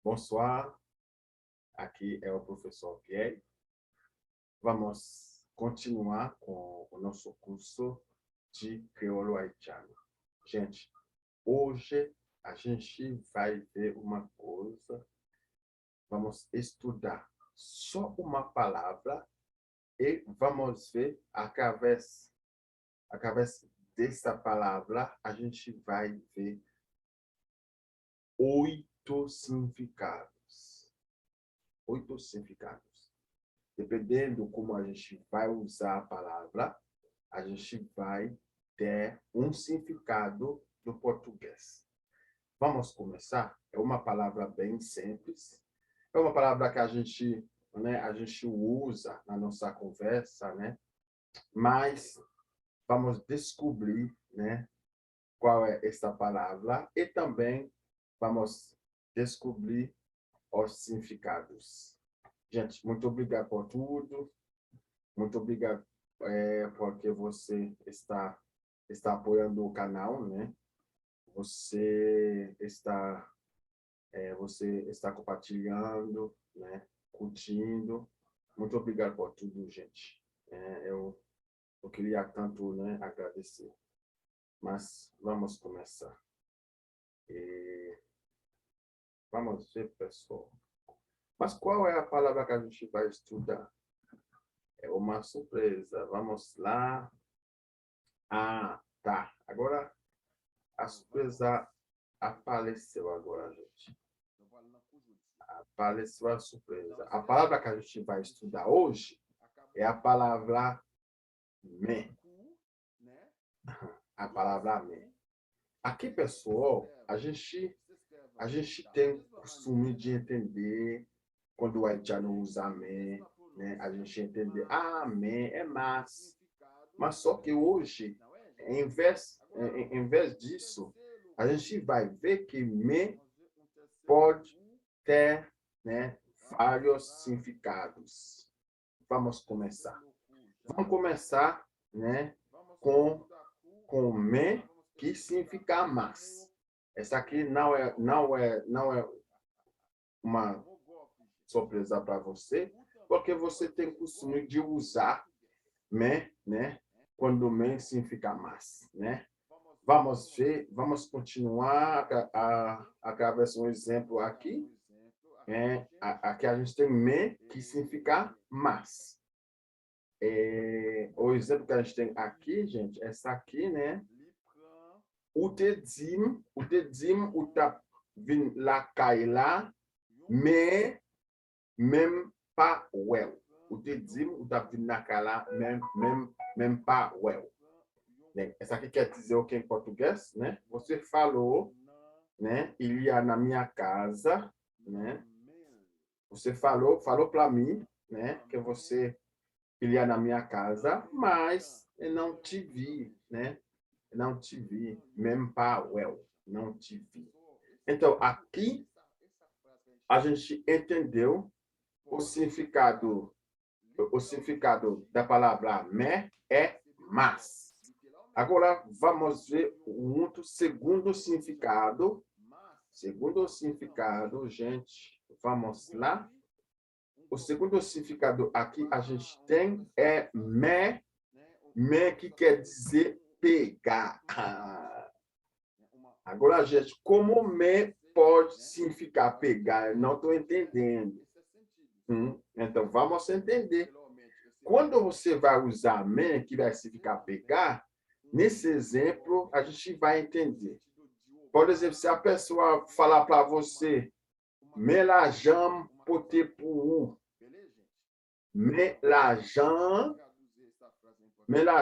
Bonsoir, aqui é o professor Pierre. Vamos continuar com o nosso curso de crioulo haitiano. Gente, hoje a gente vai ver uma coisa, vamos estudar só uma palavra e vamos ver através dessa palavra a gente vai ver 8 significados. 8 significados. Dependendo como a gente vai usar a palavra, a gente vai ter um significado do português. Vamos começar? É uma palavra bem simples. É uma palavra que a gente usa na nossa conversa, né? Mas vamos descobrir, né, qual é essa palavra e também vamos descobrir os significados. Gente, muito obrigado por tudo. Muito obrigado porque você está apoiando o canal, né? Você está compartilhando, né? Curtindo. Muito obrigado por tudo, gente. Eu queria tanto, né, agradecer. Mas vamos começar. Vamos ver, pessoal. Mas qual é a palavra que a gente vai estudar? É uma surpresa. Vamos lá. Ah, tá. Agora, a surpresa apareceu agora, gente. Apareceu a surpresa. A palavra que a gente vai estudar hoje é a palavra me. A palavra me. Aqui, pessoal, a gente tem o costume de entender quando o haitiano usa me, né? A gente entende, me é mas. Mas só que hoje, em vez disso, a gente vai ver que me pode ter, né, vários significados. Vamos começar. Vamos começar, né, com me, que significa mas. Essa aqui não é uma surpresa para você, porque você tem o costume de usar me, né, quando me significa mas, né? Vamos ver, vamos continuar através de um exemplo aqui. Aqui a gente tem me, que significa mas. O exemplo que a gente tem aqui, gente, essa aqui, né? O te dim, o tá vin la kaila, me, même pas well. O te dim, o tá vin la kaila, même pas well. Essa aqui quer dizer o que em português, né? Você falou, né? Ele ia na minha casa, né? Você falou para mim, né? Que ele ia na minha casa, mas eu não te vi, né? Não te vi, même pas well, não te vi. Então, aqui a gente entendeu o significado da palavra me é mas. Agora, vamos ver um outro segundo significado. Segundo significado, gente, vamos lá. O segundo significado aqui a gente tem é me que quer dizer pegar. Agora, gente, como me pode significar pegar? Eu não estou entendendo. Então, vamos entender. Quando você vai usar me, que vai significar pegar, nesse exemplo, a gente vai entender. Por exemplo, se a pessoa falar para você, me la jambe pote pour me la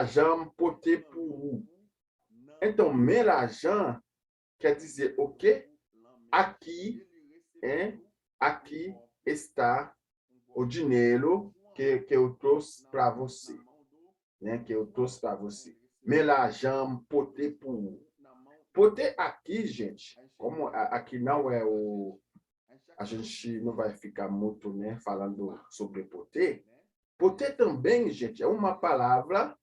jambe pote pour. Então, me la jambe quer dizer o quê? Aqui, aqui está o dinheiro que eu trouxe para você, né? Que eu trouxe para você. Me la jambe pote pour. Poter aqui, gente, como aqui não é o... A gente não vai ficar muito, né, falando sobre poter. Poter também, gente, é uma palavra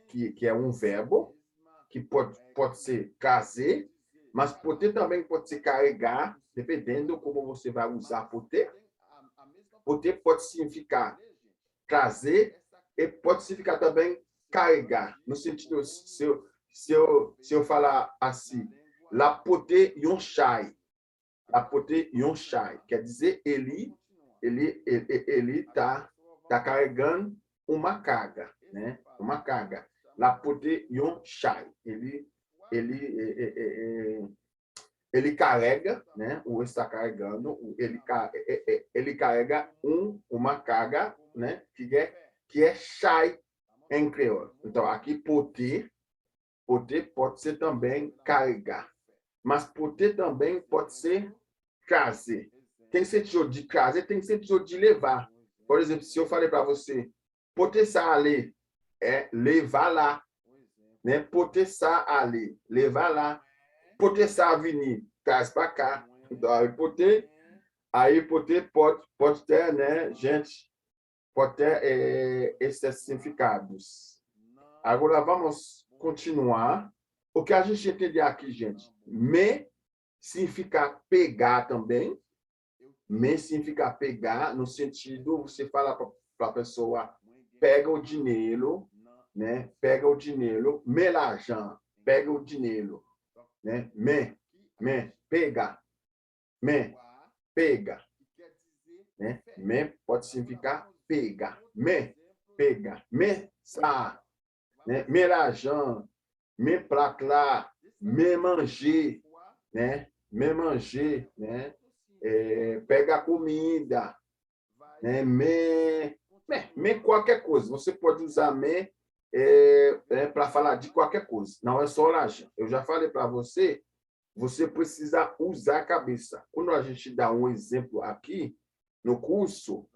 que é um verbo, que pode ser caser, Mas poder também pode se carregar, dependendo como você vai usar poder. Poder pode significar trazer e pode significar também carregar. No sentido, se eu falar assim, la poder yonchai. La poder yonchai. Quer dizer, ele tá carregando uma carga, né? Uma carga. La poder yonchai. Ele carrega, né? O está carregando, ele carrega uma carga, né? Que é shai em crioulo. Então, aqui poder pode ser também carregar, mas poder também pode ser trazer. Tem sentido de trazer, tem sentido de levar. Por exemplo, se eu falei para você, poder aller é levar lá, né? Poder aller, levar lá. Poder vir, traz para cá. Então, aí poder pode ter, né, gente, pode ter esses significados. Agora, vamos continuar. O que a gente entende aqui, gente? Me significa pegar também. Me significa pegar, no sentido, você fala para a pessoa, pega o dinheiro, né? Pega o dinheiro, me l'argent, pega o dinheiro, né? Pega, me, pega, né? Me pode significar pega, me, pega, me, ça, né? Me l'argent, me plate lá, me manger, né? Me manger, né? Pega a comida, né? Me qualquer coisa. Você pode usar me para falar de qualquer coisa. Não é só l'argent. Eu já falei para você, você precisa usar a cabeça. Quando a gente dá um exemplo aqui no curso,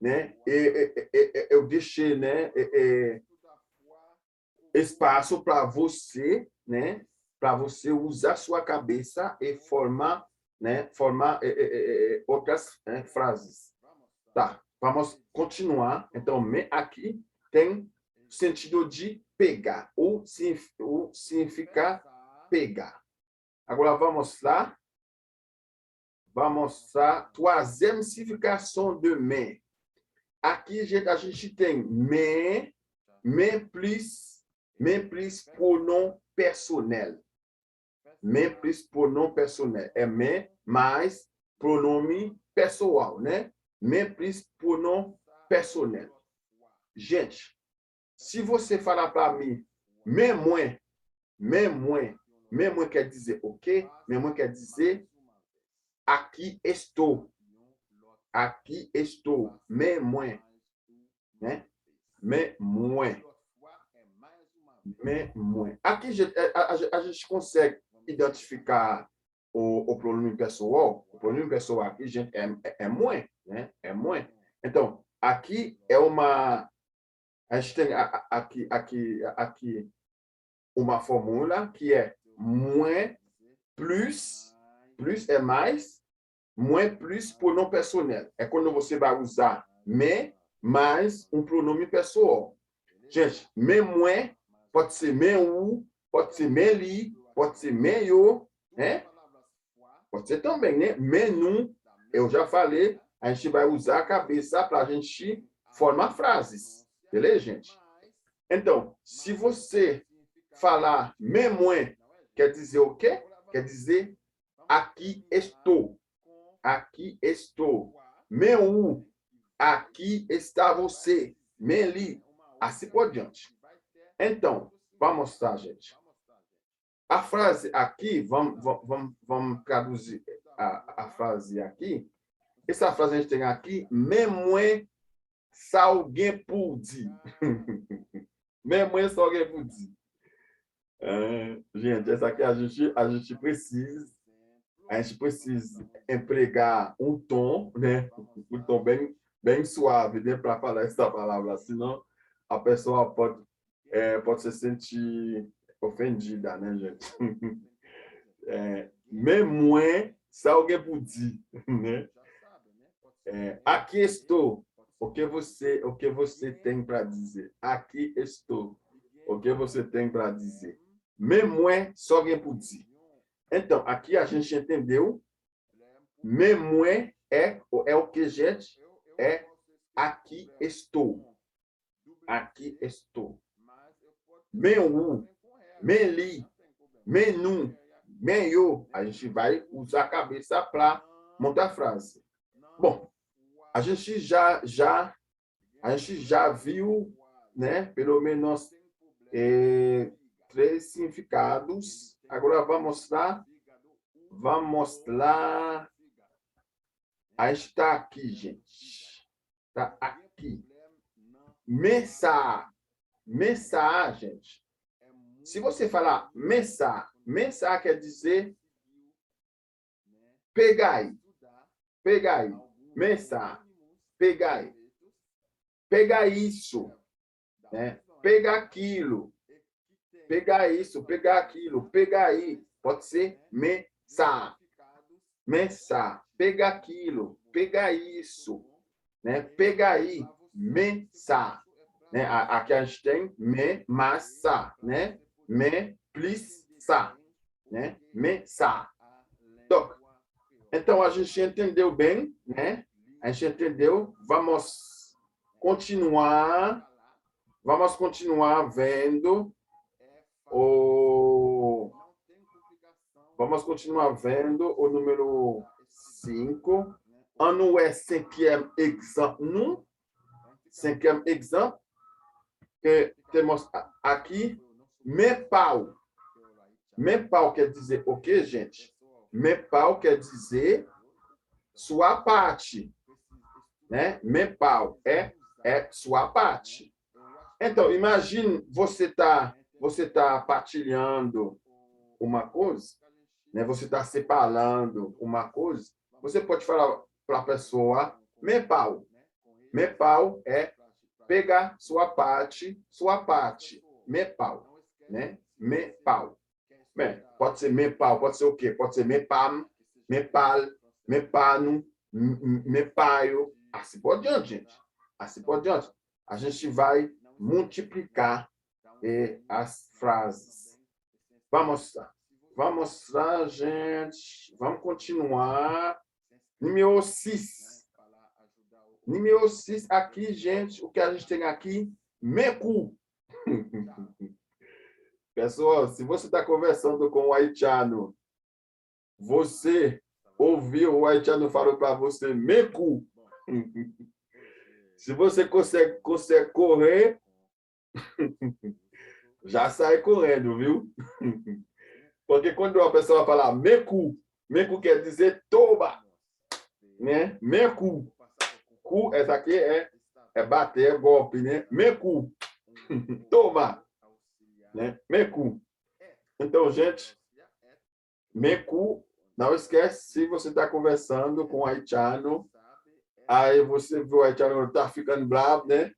né? Eu deixei, né? Espaço para você, né? Para você usar sua cabeça e formar, né? Formar outras frases. Tá, vamos continuar. Então, aqui tem sentido de pegar, ou significa pegar. Agora, vamos lá. Vamos lá. Troisième significação de mais. Aqui, a gente tem mais plus pronom personnel. Mais plus pronom personnel. É mais pronome pessoal, né? Mais plus pronom personnel. Gente, se você falar para mim, mais moins quer dizer o quê? Mais moins quer dizer aqui estou. Aqui estou. Mais moins. Né? Mais moins. Aqui a gente consegue identificar o pronome pessoal. O pronome pessoal aqui, gente, é moins, né? É moins. Então, aqui é uma... A gente tem aqui uma fórmula que é moins plus é mais, moins plus pronome personnel. É quando você vai usar mais um pronome pessoal. Gente, moins pode ser ou, pode ser li, pode ser eu, né? Pode ser também, né? Não, eu já falei, a gente vai usar a cabeça para a gente formar frases. Beleza, gente? Então, se você falar moins, quer dizer o quê? Quer dizer aqui estou. Aqui estou. Meu, aqui está você. Meli, assim por diante. Então, vamos mostrar, gente. A frase aqui, vamos traduzir a frase aqui. Essa frase a gente tem aqui, mais ça alguém pour dire. Mais ça alguém pour dire. Gente, essa aqui a gente precisa empregar um tom, né? Um tom bem suave, né? Para falar essa palavra, senão a pessoa pode se sentir ofendida, né, gente? Mais moins, ça alguém pour dire, né? Aqui estou. O que você tem para dizer? Aqui estou. O que você tem para dizer? Mais moins, ça alguém pour dire. Então, aqui a gente entendeu. Memue é o que, gente? É aqui estou. Aqui estou. Meu, meli, menu, meio. A gente vai usar a cabeça para montar a frase. Bom, a gente já viu, né? Pelo menos 3 significados. Agora vamos lá. Vamos lá. A gente está aqui, gente. Está aqui. Mesa. Mesa, gente. Se você falar mesa, mesa quer dizer pegai. Pegai. Mesa. Pegai. Pegar isso. Né? Pegar aquilo. Pegar isso, pegar aquilo, pegar aí. Pode ser mesa. Mesa. Pegar aquilo, pegar isso. Né? Pegar aí. Mesa. Né? Aqui a gente tem me, massa, né? Me, plus, sa, né? Mesa. Então, a gente entendeu bem, né? A gente entendeu. Vamos continuar vendo o... Vamos continuar vendo o número 5. Ano é 5e exemplo. 5e exemplo. Que temos aqui. Me pau. Me pau quer dizer o quê, gente? Me pau quer dizer sua parte. Né? Me pau é sua parte. Então, imagine você tá partilhando uma coisa, né? Você está separando uma coisa, você pode falar para a pessoa, me pau. Me pau é pegar sua parte, me pau, né? Me pau. Bem, pode ser me pau, pode ser o quê? Pode ser me pam, me pal, me pano, me paio. Assim por diante, gente. Assim por diante. A gente vai multiplicar as frases. Vamos lá, gente. Vamos continuar. Número 6. Número 6 aqui, gente. O que a gente tem aqui? Mecu. Pessoal, se você está conversando com o haitiano, você ouviu o haitiano falou para você, mecu. Se você consegue correr, já sai correndo, viu? Porque quando a pessoa fala mecu, mecu quer dizer toba, né? Mecu. Cu, essa aqui é bater, é golpe, né? Mecu. Toma, né? Mecu. Então, gente, mecu, não esquece, se você está conversando com o haitiano, aí você vê o haitiano está ficando bravo, né?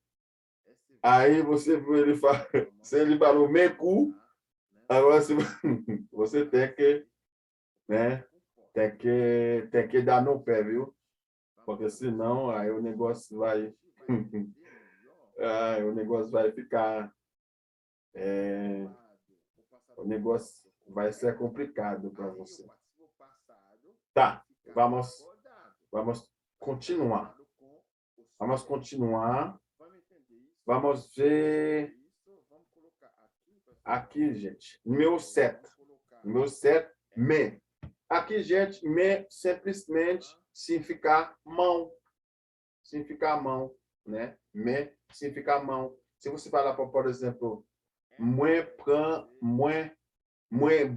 Aí você vê ele fala, se ele falou mecu, agora você tem que, né? Tem que dar no pé, viu? Porque senão aí o negócio vai o negócio vai ficar o negócio vai ser complicado para você. Tá, vamos continuar. Vamos continuar. Vamos ver aqui, gente. Número 7. Número 7, me. Aqui, gente, me simplesmente significa mão. Significa mão, né? Me significa mão. Se você falar, por exemplo, moins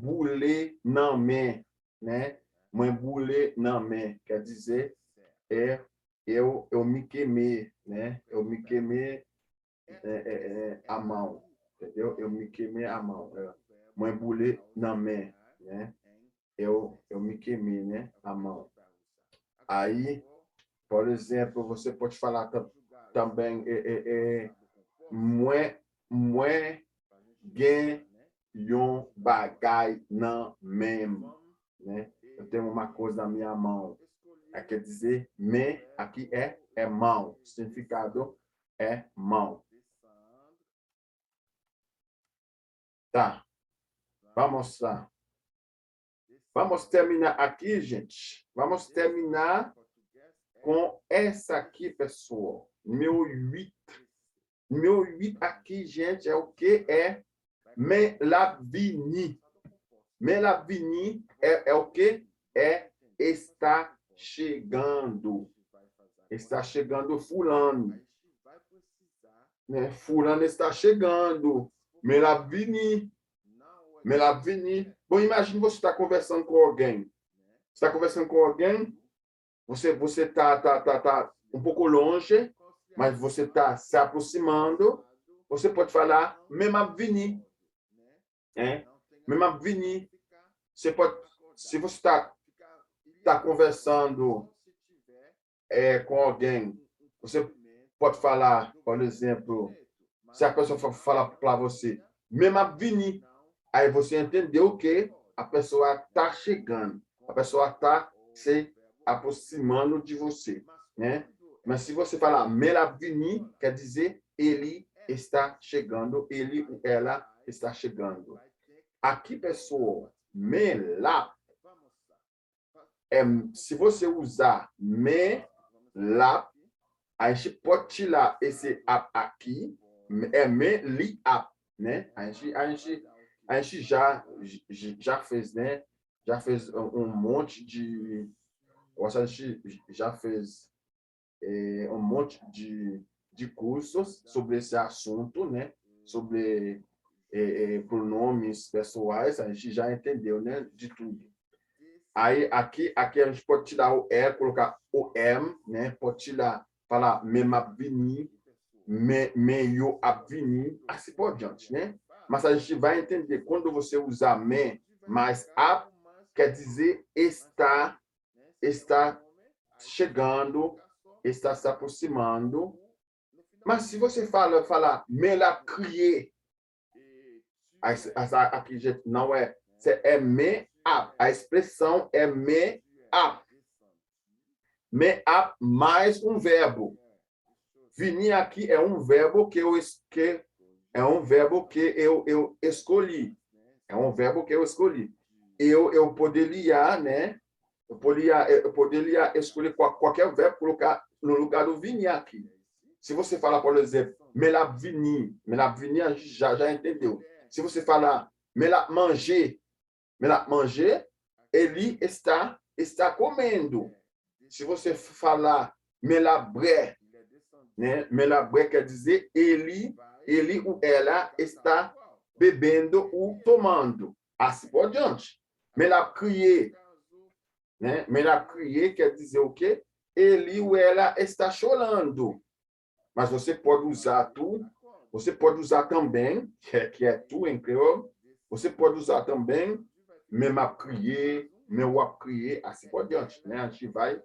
boule nan men, né? Moins boule nan men, quer dizer, eu me queimei, né? Eu me queimei a mão, entendeu? Eu me queimei a mão. Moins boule nan men, né? Eu me queimei, né? A mão. Aí, por exemplo, você pode falar também moins gen yon bagay nan mem, né? Eu tenho uma coisa na minha mão. Quer dizer, me aqui é mão. O significado é mão. Tá. Vamos lá. Vamos terminar aqui, gente. Vamos terminar com essa aqui, pessoal. Número 8. Número 8 aqui, gente, é o que? É Melavini. Melavini é o que? É está chegando. Está chegando fulano. Né? Fulano está chegando. Melavini. Melavini. Bom, imagine você está conversando com alguém. Você está conversando com alguém, você tá um pouco longe, mas você está se aproximando. Você pode falar Melavini. Melavini. Você pode, se você está conversando com alguém, você pode falar, por exemplo, se a pessoa fala para você, Melavini, aí você entendeu que a pessoa está chegando, a pessoa está se aproximando de você, né? Mas se você falar Melavini, quer dizer ele está chegando, ele ou ela está chegando. Aqui, pessoal, Melap, se você usar Melap, a gente pode tirar esse app aqui, Meliap, né? A gente já fez, né? Já fez um monte de... A gente já fez um monte de cursos sobre esse assunto, né? Sobre pronomes pessoais, a gente já entendeu, né? De tudo. Aí, aqui a gente pode tirar o E, colocar o M, né? Pode tirar, falar memabvini, meio abvini, assim por diante, né? Mas a gente vai entender, quando você usar me mais ab, quer dizer está chegando, está se aproximando. Mas se você falar me la crier, aqui, gente, não é, é me up. A expressão é me up. Me up mais um verbo. Vinir aqui é um verbo que eu escolhi. É um verbo que eu escolhi. Eu poderia, né? Eu poderia escolher qualquer verbo, colocar no lugar do vinir aqui. Se você falar, por exemplo, me la vinir, já entendeu. Se você falar me la manger, ele está comendo. Se você falar me la bré, né? Me la bré quer dizer ele ou ela está bebendo ou tomando. Assim por diante. Me la crier, né? Me la crier quer dizer o quê? Ele ou ela está chorando. Mas você pode usar tu, você pode usar também, que é tu em crioulo, você pode usar também me m'a crié, me wap crié, assim por diante, né? A gente vai...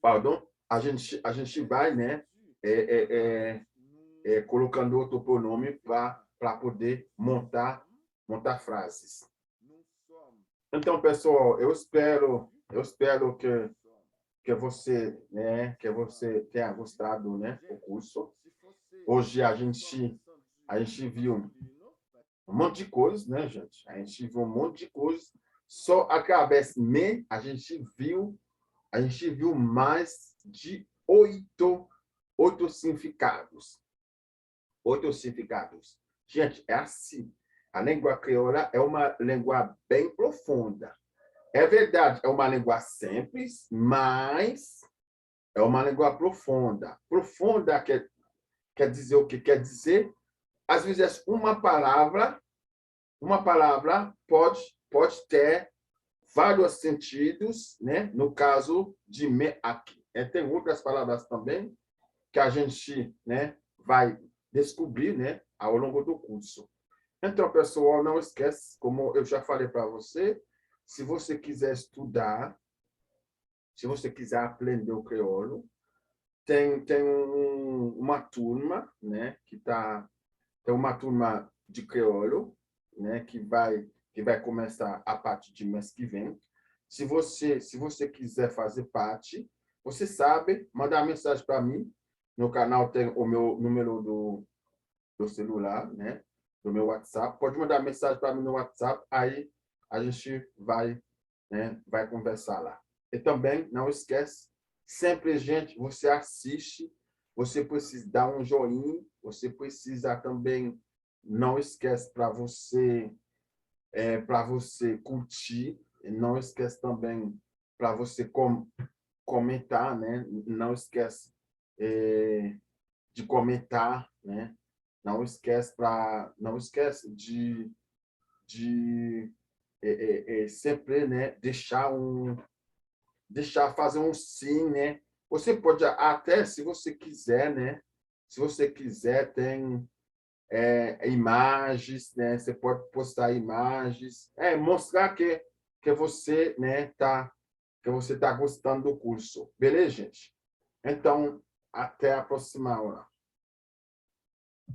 Pardon? A gente vai, né? Colocando outro pronome para poder montar frases. Então, pessoal, eu espero que você, né, tenha gostado, né, do curso. Hoje a gente viu um monte de coisas, né, gente? A gente viu um monte de coisas. Só através de me, a gente viu mais de 8 significados. 8 significados. Gente, é assim. A língua crioula é uma língua bem profunda. É verdade, é uma língua simples, mas é uma língua profunda. Profunda quer dizer o que quer dizer? Às vezes, uma palavra pode ter vários sentidos, né? No caso de me aqui. Tem outras palavras também que a gente, né, vai descobrir, né, ao longo do curso. Então, pessoal, não esquece, como eu já falei para você, se você quiser estudar, se você quiser aprender o crioulo, tem uma turma, né, tem uma turma de crioulo, né, que vai começar a partir de mês que vem. Se você quiser fazer parte, você sabe, mandar mensagem para mim. No canal tem o meu número do celular, né? do meu WhatsApp. Pode mandar mensagem para mim no WhatsApp, aí a gente vai, né, vai conversar lá. E também, não esquece, sempre, gente, você assiste, você precisa dar um joinha, você precisa também, não esquece para você curtir, e não esquece também para você comentar, né? Não esquece de comentar, né? Não esquece de sempre, né? Deixar fazer um sim, né? Você pode até, se você quiser, né? Se você quiser, tem imagens, né? Você pode postar imagens, mostrar que você, né, que você tá gostando do curso. Beleza, gente? Então, até a próxima aula.